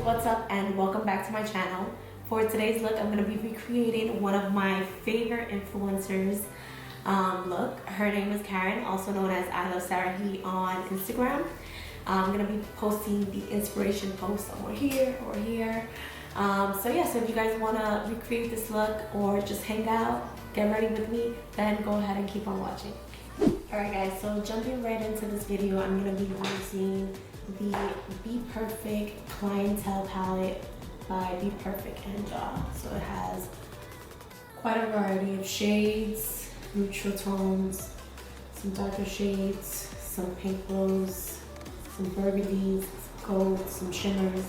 what's up and welcome back to my channel. For today's look, I'm going to be recreating one of my favorite influencers look. Her name is Karen, also known as I Love Sarah He on Instagram. I'm going to be posting the inspiration post somewhere here or here. So if you guys want to recreate this look or just hang out, get ready with me, then go ahead and keep on watching. Alright guys, so jumping right into this video, I'm going to be using the Bperfect Clientele palette by Bperfect Jah. So it has quite a variety of shades, neutral tones, some darker shades, some pink rose, some burgundies, golds, some shimmers.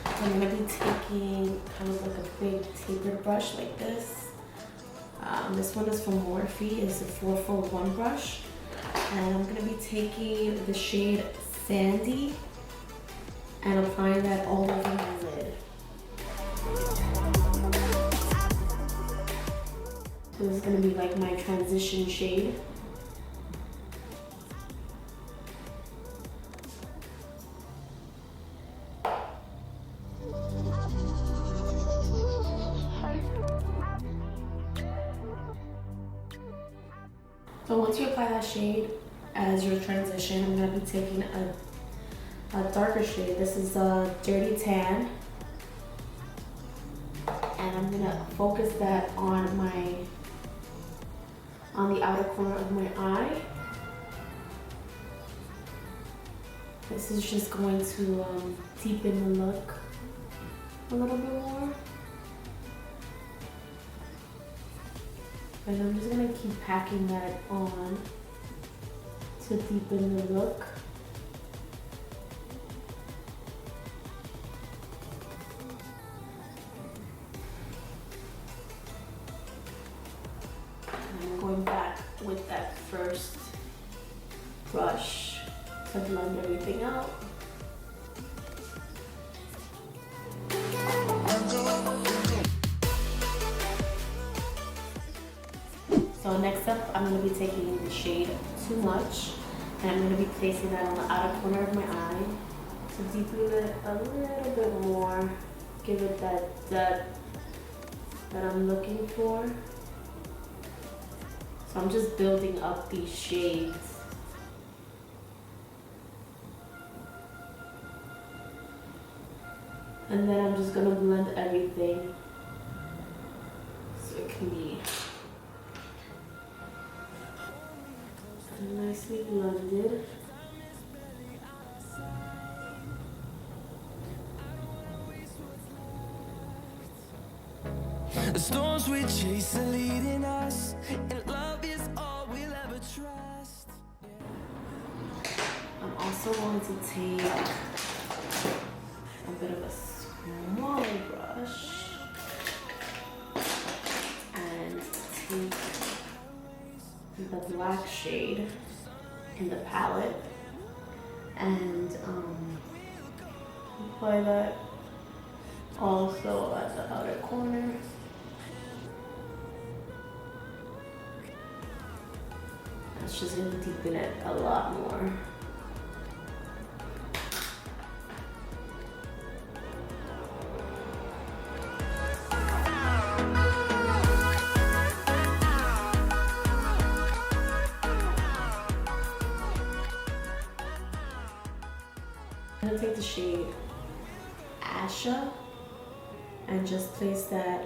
I'm going to be taking kind of like a big tapered brush like this. This one is from Morphe. It's a 441 brush. And I'm going to be taking the shade Sandy and applying that all over my lid. So this is going to be like my transition shade. So once you apply that shade as your transition, I'm going to be taking a darker shade. This is a Dirty Tan. And I'm going to focus that on the outer corner of my eye. This is just going to deepen the look a little bit more. And I'm just going to keep packing that on to deepen the look. And I'm going back with that first brush to blend everything out. So next up, I'm going to be taking the shade Too Much, and I'm going to be placing that on the outer corner of my eye to deepen it a little bit more, give it that depth that I'm looking for. So I'm just building up these shades. And then I'm just going to blend everything so it can be nicely blended. The storms we chase are leading us, and love is all we'll ever trust. I'm also going to take a bit of a smaller brush and take the black shade in the palette and apply that also at the outer corner. That's just going to deepen it a lot more. I'm going to take the shade Asha and just place that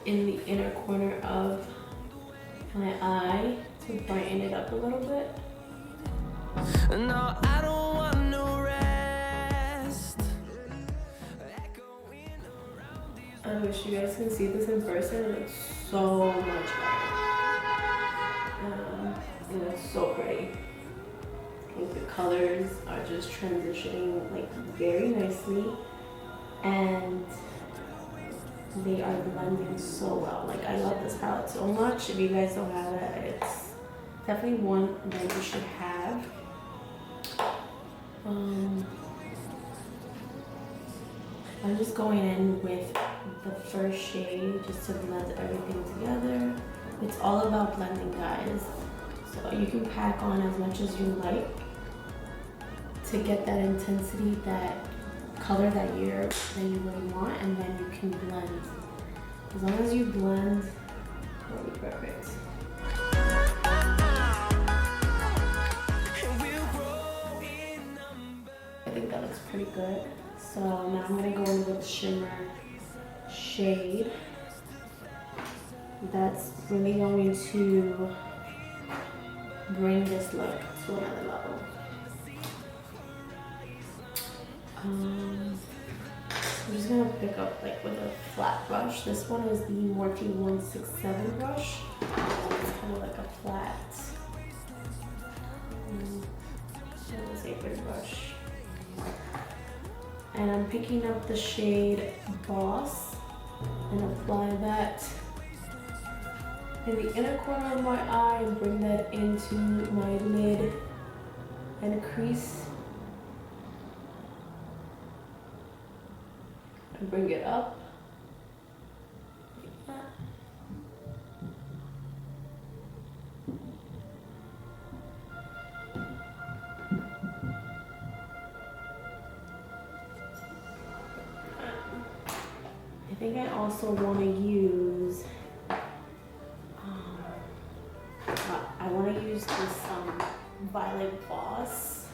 in the inner corner of my eye to brighten it up a little bit. No, I don't want no rest. I wish you guys can see this in person. It looks so much better. It looks so pretty. I think the colors are just transitioning like very nicely, and they are blending so well. Like, I love this palette so much. If you guys don't have it, it's definitely one that you should have. I'm just going in with the first shade just to blend everything together. It's all about blending, guys. So you can pack on as much as you like to get that intensity that color that you really want, and then you can blend. As long as you blend, it'll be perfect. I think that looks pretty good. So now I'm gonna go in with shimmer shade. That's really going to bring this look to another level. I'm just gonna pick up like with a flat brush. This one is the Morphe 167 brush. It's kind of like a flat, sacred brush. And I'm picking up the shade Boss and apply that in the inner corner of my eye and bring that into my lid and crease. And bring it up. Like that. I think I also want to use this Violetvoss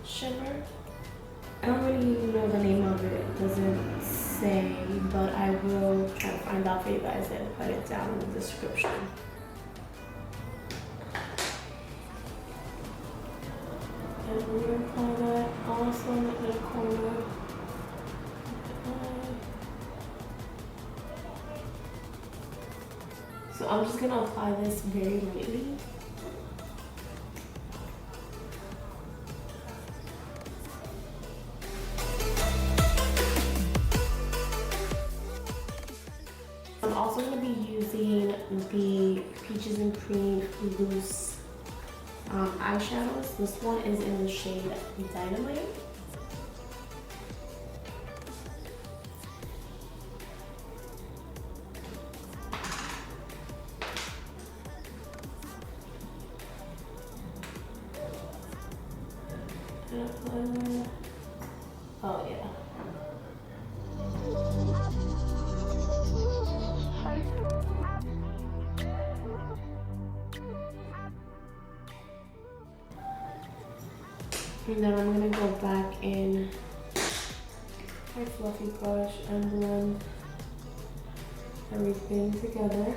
shimmer. I don't really know the name of it. It doesn't say, but I will try to find out for you guys and put it down in the description. And we're gonna apply that also in the inner corner. So I'm just gonna apply this very lightly. I'm also gonna be using the Peaches and Cream loose eyeshadows. This one is in the shade Dynamite. Oh yeah. And then I'm gonna go back in my fluffy brush and blend everything together.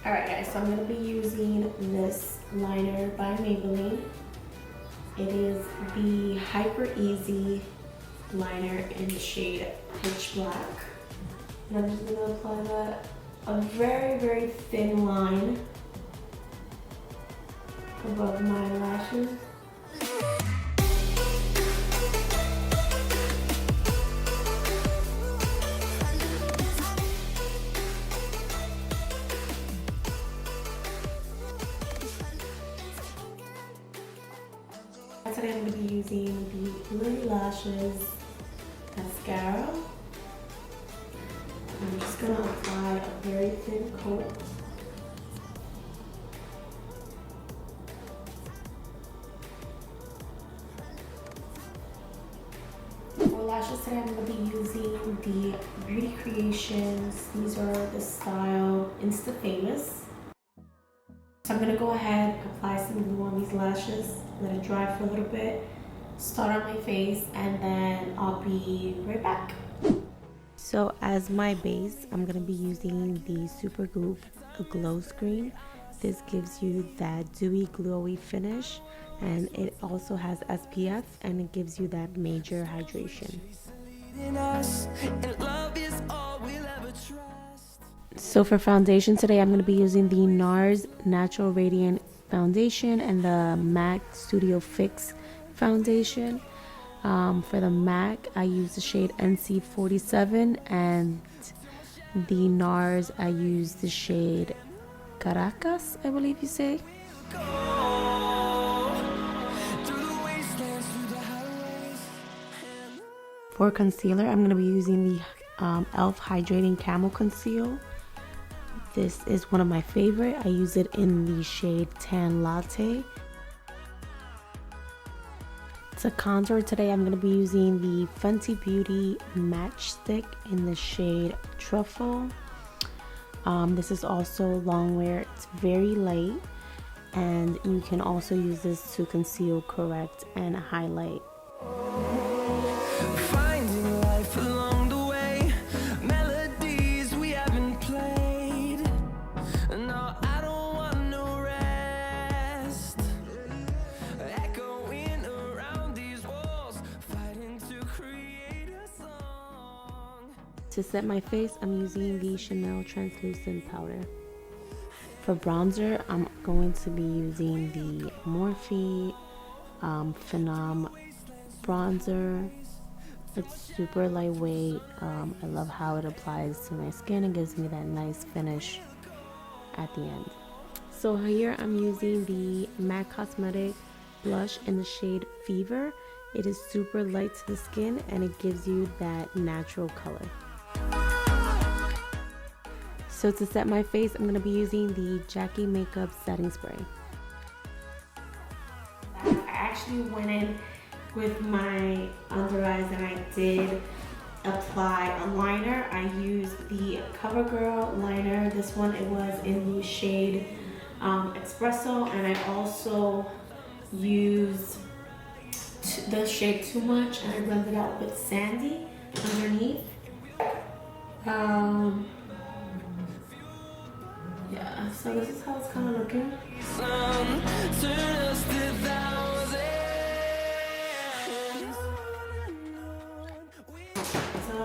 Alright guys, so I'm going to be using this liner by Maybelline. It is the Hyper Easy liner in the shade Pitch Black. And I'm just going to apply that a very, very thin line above my lashes. Today I'm going to be using the Lilly Lashes Mascara. I'm just going to apply a very thin coat. For lashes today I'm going to be using the Beauty Creations. These are the style Insta Famous. So I'm going to go ahead, apply some glue on these lashes, let it dry for a little bit, start on my face, and then I'll be right back. So as my base, I'm going to be using the Super Goop Glowscreen. This gives you that dewy, glowy finish, and it also has SPF, and it gives you that major hydration. So for foundation today, I'm going to be using the Nars Natural Radiant Foundation and the MAC Studio Fix Foundation. For the MAC, I use the shade NC47, and the Nars, I use the shade Caracas, I believe you say. For concealer, I'm going to be using the e.l.f. Hydrating Camo Conceal This is one of my favorite. I use it in the shade Tan Latte. To contour today, I'm going to be using the Fenty Beauty Match stick in the shade Truffle. This is also long wear. It's very light, and you can also use this to conceal, correct, and highlight. Finding life along the way, melodies we haven't played. No, I don't want no rest. Echoing around these walls, fighting to create a song. To set my face, I'm using the Chanel translucent powder. For bronzer, I'm going to be using the Morphe Phenom bronzer. It's super lightweight. I love how it applies to my skin and gives me that nice finish at the end. So here I'm using the MAC Cosmetic blush in the shade Fever. It is super light to the skin and it gives you that natural color. So to set my face, I'm going to be using the Jackie Makeup setting spray. I actually went in with my under eyes and I did apply a liner. I used the Covergirl liner. This one, it was in the shade Espresso, and I also used the shade Too Much and I blended it out with Sandy underneath. Yeah, so this is how it's kind of looking. So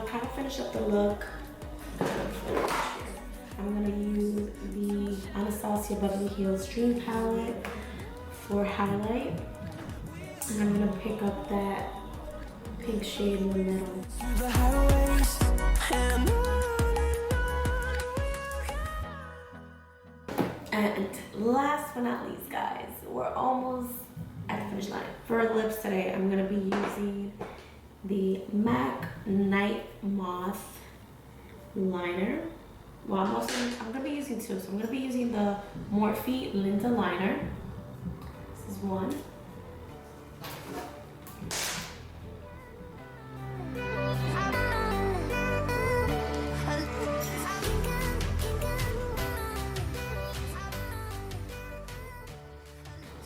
kind of finish up the look. I'm gonna use the Anastasia Beverly Hills Dream Palette for highlight. And I'm gonna pick up that pink shade in the middle. And last but not least, guys, we're almost at the finish line. For lips today, I'm gonna be using the MAC Night Moth liner. Well, I'm gonna be using two, so I'm gonna be using the Morphe Linda liner. This is one.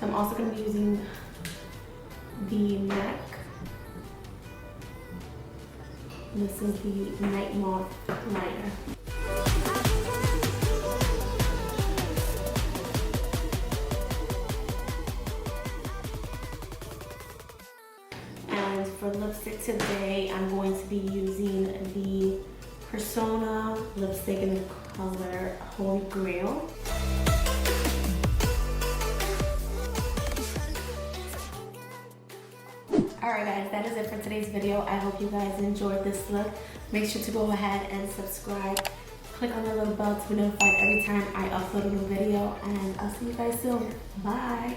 So I'm also going to be using the MAC. This is the Night Moth liner. And for lipstick today, I'm going to be using the Persona lipstick in the color Holy Grail. Alright guys, that is it for today's video. I hope you guys enjoyed this look. Make sure to go ahead and subscribe. Click on the little bell to be notified every time I upload a new video. And I'll see you guys soon. Bye!